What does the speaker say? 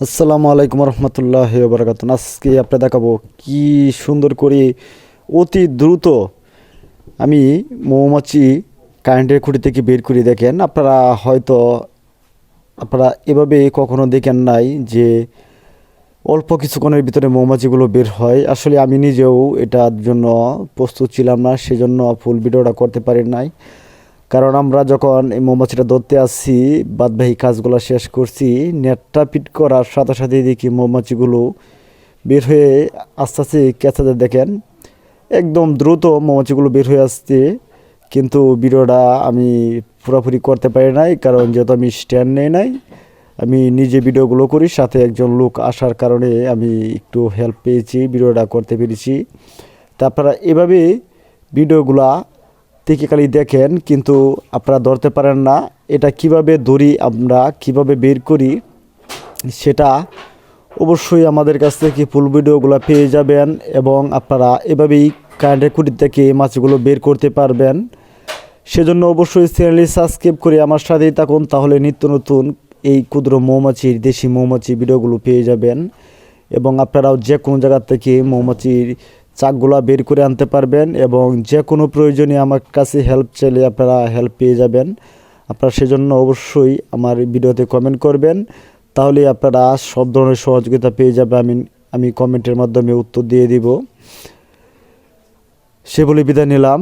আসসালামু আলাইকুম রহমতুল্লাহি ওয়া বারাকাতুহু। আজকে আপনাদের দেখাবো কি সুন্দর করে অতি দ্রুত আমি মৌমাছি কারেন্টের খুঁটি থেকে বের করে। দেখেন, আপনারা এভাবে কখনো দেখেন নাই যে অল্প কিছুক্ষণের ভিতরে মৌমাছিগুলো বের হয়। আসলে আমি নিজেও এটার জন্য প্রস্তুত ছিলাম না, সেজন্য ফুল ভিডিওটা করতে পারি নাই। কারণ আমরা যখন এই মৌমাছিটা ধরতে আসছি, বাদবাকি কাজগুলো শেষ করছি, নেটটা পিট করার সাথে সাথে দেখি মৌমাছিগুলো বের হয়ে আস্তে আস্তে ক্যাচাতে। দেখেন, একদম দ্রুত মৌমাছিগুলো বের হয়ে আসছে। কিন্তু ভিডিওটা আমি পুরোপুরি করতে পারি নাই, কারণ যেহেতু আমি স্ট্যান্ড নেই নাই, আমি নিজে ভিডিওগুলো করি, সাথে একজন লোক আসার কারণে আমি একটু হেল্প পেয়েছি, ভিডিওটা করতে পেরেছি। তা আপনারা এভাবে ভিডিওগুলা থেকে খালি দেখেন, কিন্তু আপনারা ধরতে পারেন না। এটা কিভাবে ধরি, আমরা কিভাবে বের করি, সেটা অবশ্যই আমাদের কাছ থেকে ফুল ভিডিওগুলো পেয়ে যাবেন। এবং আপনারা এভাবেই কারেন্টের খুঁটি থেকে মাছগুলো বের করতে পারবেন। সেজন্য অবশ্যই চ্যানেলটি সাবস্ক্রাইব করে আমার সাথেই থাকুন, তাহলে নিত্য নতুন এই ক্ষুদ্র মৌমাছির, দেশি মৌমাছি ভিডিওগুলো পেয়ে যাবেন। এবং আপনারাও যে কোনো জায়গা থেকে মৌমাছির চাকগুলা বের করে আনতে পারবেন। এবং যে কোনো প্রয়োজনে আমার কাছে হেল্প চাইলে আপনারা হেল্প পেয়ে যাবেন। আপনারা সেজন্য অবশ্যই আমার ভিডিওতে কমেন্ট করবেন, তাহলে আপনারা সব ধরনের সহযোগিতা পেয়ে যাবে। আমি কমেন্টের মাধ্যমে উত্তর দিয়ে দিব। সে বলে বিদায় নিলাম।